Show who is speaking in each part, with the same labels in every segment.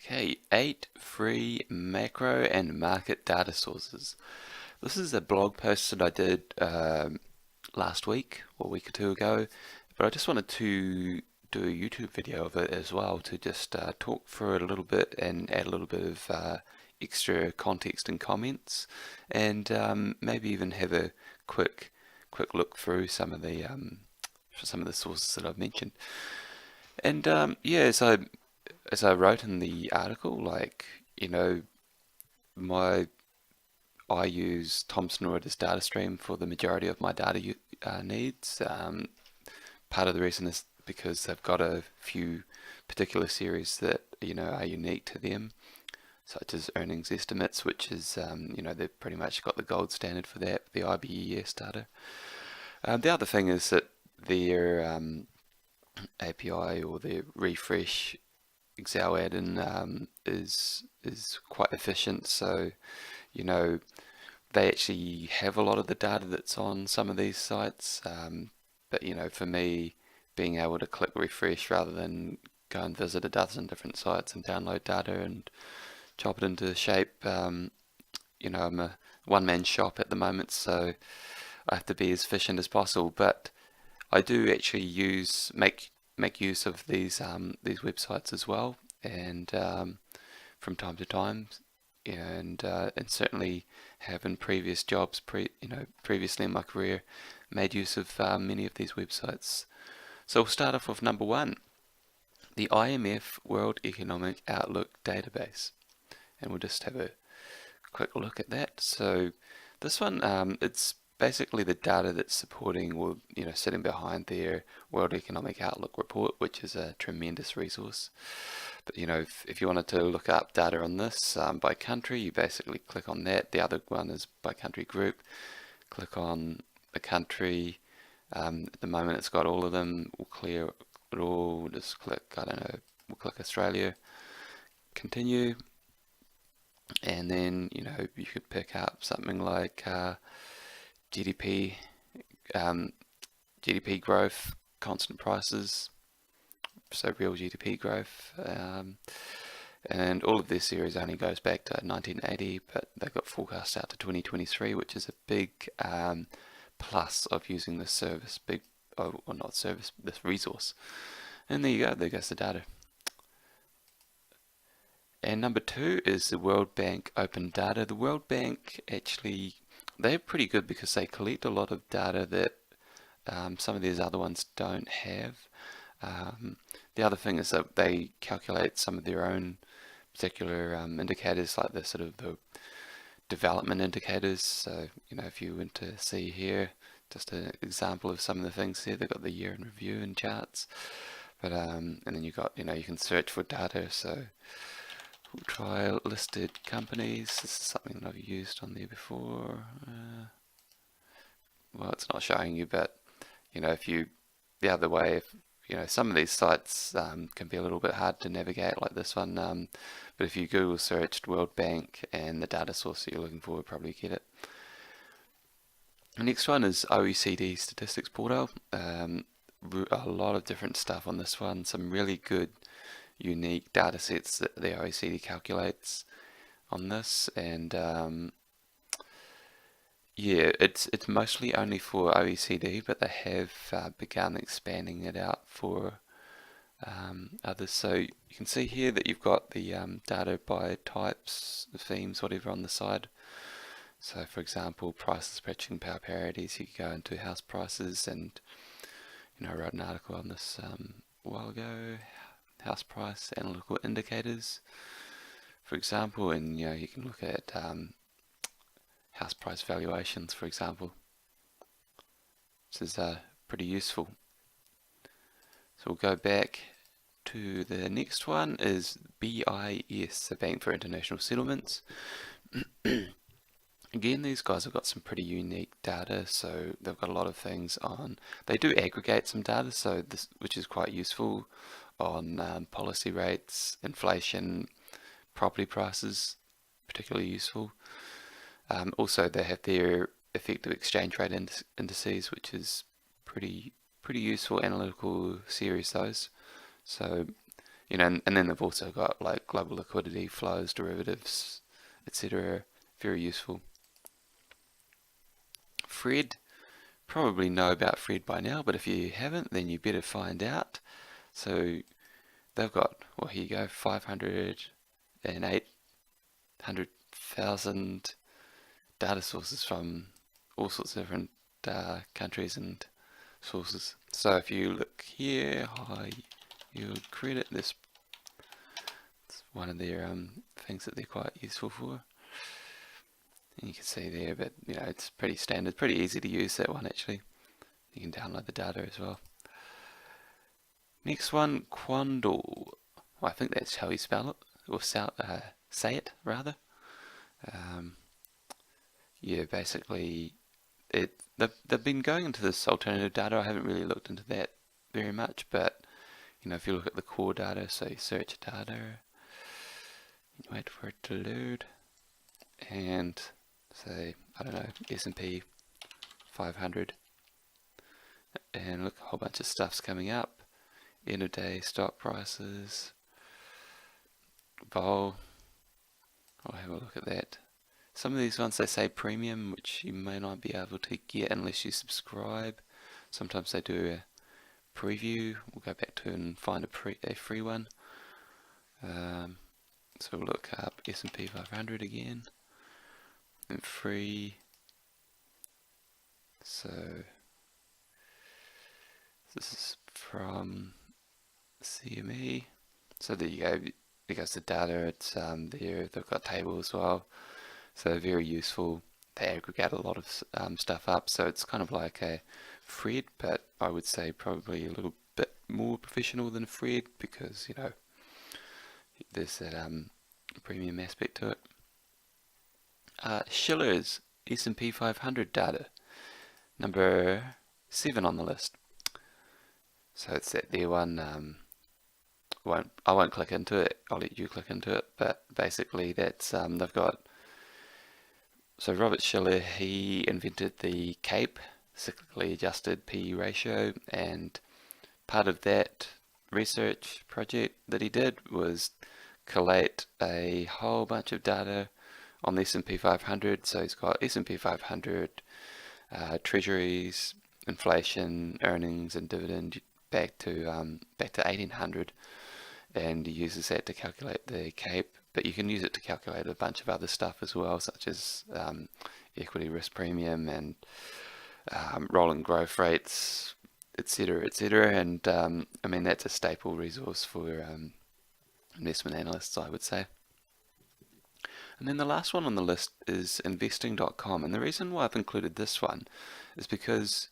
Speaker 1: Okay, 8 free macro and market data sources. This is a blog post that I did last week or a week or two ago, but I just wanted to do a YouTube video of it as well to just talk through it a little bit and add a little bit of extra context and comments, and maybe even have a quick look through some of the sources that I've mentioned. And yeah, as I wrote in the article, like, you know, my I use Thomson Reuters Datastream for the majority of my data needs. Part of the reason is because they've got a few particular series that, are unique to them, such as earnings estimates, which is, they've pretty much got the gold standard for that, the IBES data. The other thing is that their API or their refresh Excel add-in is quite efficient, so they actually have a lot of the data that's on some of these sites, but for me, being able to click refresh rather than go and visit a dozen different sites and download data and chop it into shape, I'm a one-man shop at the moment, so I have to be as efficient as possible. But I do actually make use of these websites as well, and from time to time, and certainly have in previous jobs, previously in my career, made use of many of these websites. So we'll start off with number one, the IMF World Economic Outlook database, and we'll just have a quick look at that. So this one, it's basically the data that's supporting, or sitting behind their World Economic Outlook report, which is a tremendous resource. But if you wanted to look up data on this by country, you basically click on that. The other one is by country group. Click on the country. At the moment, it's got all of them. We'll clear it all. We'll just click, I don't know, we'll click Australia. Continue. And then you could pick up something like GDP, GDP growth, constant prices, so real GDP growth, and all of this series only goes back to 1980, but they've got forecasts out to 2023, which is a big plus of using this service, this resource. And there you go, there goes the data. And number two is the World Bank Open Data. The World Bank, actually, they're pretty good because they collect a lot of data that some of these other ones don't have. The other thing is that they calculate some of their own particular indicators, like the development indicators. So if you went to see here, just an example of some of the things here, they've got the year in review and charts. But and then you got you can search for data. So we'll try listed companies. This is something that I've used on there before. Well, it's not showing you, but if you the other way, if some of these sites can be a little bit hard to navigate, like this one, but if you Google searched World Bank and the data source that you're looking for, you'll probably get it. The next one is OECD Statistics portal. A lot of different stuff on this one, some really good unique data sets that the OECD calculates on this, and yeah, it's mostly only for OECD, but they have begun expanding it out for others. So you can see here that you've got the data by types, themes, whatever on the side. So for example, prices, purchasing power parities, you could go into house prices, and I wrote an article on this a while ago, house price analytical indicators, for example, and you can look at house price valuations, for example. This is pretty useful. So we'll go back to the next one, is BIESS, the Bank for International Settlements. Again, these guys have got some pretty unique data, so they've got a lot of things on. They do aggregate some data, so which is quite useful on policy rates, inflation, property prices, particularly useful. Also, they have their effective exchange rate indices, which is pretty useful analytical series, those. So and then they've also got like global liquidity, flows, derivatives, etc. Very useful. Fred, probably know about Fred by now, but if you haven't, then you better find out. So they've got, well, here you go, 508,000 data sources from all sorts of different countries and sources. So if you look here, high yield credit, this is one of their things that they're quite useful for. And you can see there, but it's pretty standard, pretty easy to use, that one actually. You can download the data as well. Next one, Quandl. Well, I think that's how you spell it, or say it rather. Yeah, basically, they've been going into this alternative data. I haven't really looked into that very much, but if you look at the core data, so you search data, you wait for it to load, and say, I don't know, S&P 500, and look, a whole bunch of stuff's coming up. End of day stock prices, vol. I'll have a look at that. Some of these ones they say premium, which you may not be able to get unless you subscribe. Sometimes they do a preview. We'll go back to and find a free one. So we'll look up S&P 500 again, and free. So this is from CME. So there you go. There goes the data. It's there. They've got tables as well. So very useful. They aggregate a lot of stuff up. So it's kind of like a Fred, but I would say probably a little bit more professional than Fred, because there's that premium aspect to it. Shiller's S&P 500 data, number 7 on the list. So it's that there one. I won't click into it. I'll let you click into it. But basically, that's they've got. So Robert Shiller, he invented the CAPE, cyclically adjusted P/E ratio, and part of that research project that he did was collate a whole bunch of data on the S&P 500. So he's got S&P 500, treasuries, inflation, earnings, and dividend back to 1800, and he uses that to calculate the CAPE. But you can use it to calculate a bunch of other stuff as well, such as equity risk premium and rolling growth rates, etc., etc. And I mean, that's a staple resource for investment analysts, I would say. And then the last one on the list is investing.com. And the reason why I've included this one is because,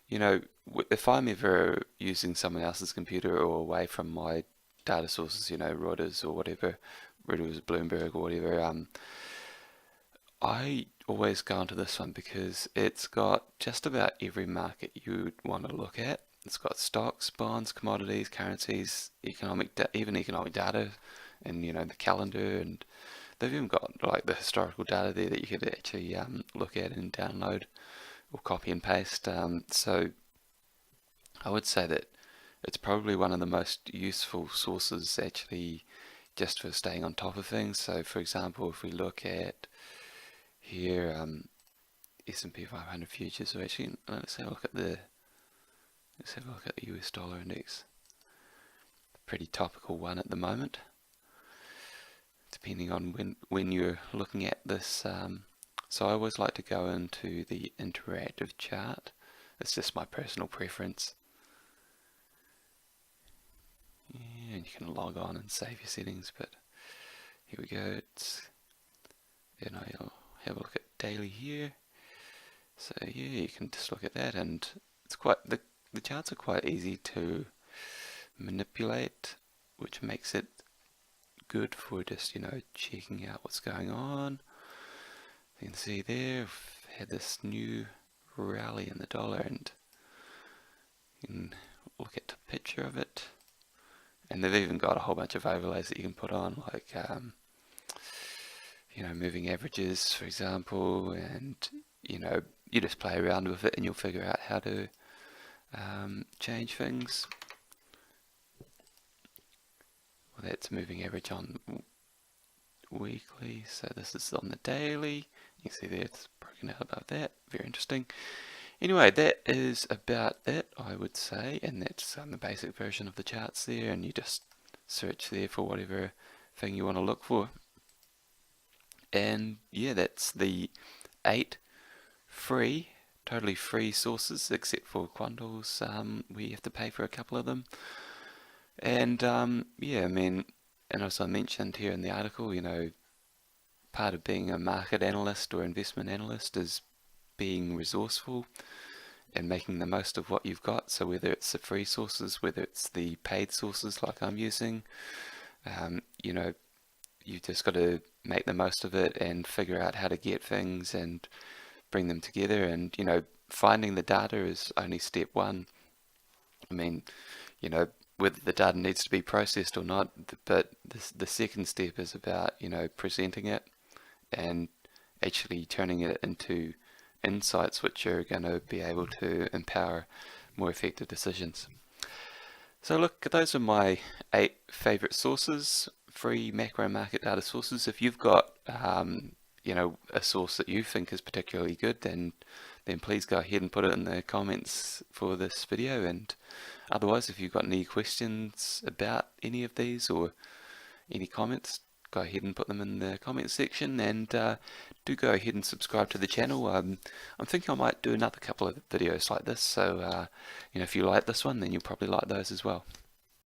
Speaker 1: if I'm ever using someone else's computer or away from my data sources, Reuters or whatever, Reuters, Bloomberg or whatever, I always go onto this one because it's got just about every market you would want to look at. It's got stocks, bonds, commodities, currencies, even economic data, and the calendar, and they've even got like the historical data there that you could actually look at and download or copy and paste. So I would say that it's probably one of the most useful sources actually just for staying on top of things. So for example, if we look at here, S&P 500 futures, so actually let's have a look at the US dollar index. Pretty topical one at the moment, depending on when you're looking at this. So I always like to go into the interactive chart. It's just my personal preference. Yeah, and you can log on and save your settings, but here we go. I'll have a look at daily here. So yeah, you can just look at that, and it's quite the charts are quite easy to manipulate, which makes it good for just checking out what's going on. You can see there we've had this new rally in the dollar, and you can look at the picture of it. And they've even got a whole bunch of overlays that you can put on, like moving averages, for example, and you just play around with it and you'll figure out how to change things. that's moving average on weekly, so this is on the daily. You can see there it's broken out above that. Very interesting. Anyway, that is about it, I would say, and that's the basic version of the charts there, and you just search there for whatever thing you want to look for. And yeah, that's the 8 free, totally free sources, except for Quandl's, we have to pay for a couple of them. And yeah, I mean, and as I mentioned here in the article, you know, part of being a market analyst or investment analyst is being resourceful and making the most of what you've got. So whether it's the free sources, whether it's the paid sources like I'm using, you know, you've just got to make the most of it and figure out how to get things and bring them together. And, you know, finding the data is only step one. I mean, you know, whether the data needs to be processed or not, but the second step is about, you know, presenting it and actually turning it into insights which are going to be able to empower more effective decisions. So look, those are my 8 favorite sources, free macro market data sources. If you've got you know, a source that you think is particularly good, then please go ahead and put it in the comments for this video. And otherwise, if you've got any questions about any of these or any comments, go ahead and put them in the comment section, and do go ahead and subscribe to the channel. I'm thinking I might do another couple of videos like this, so you know, if you like this one, then you'll probably like those as well.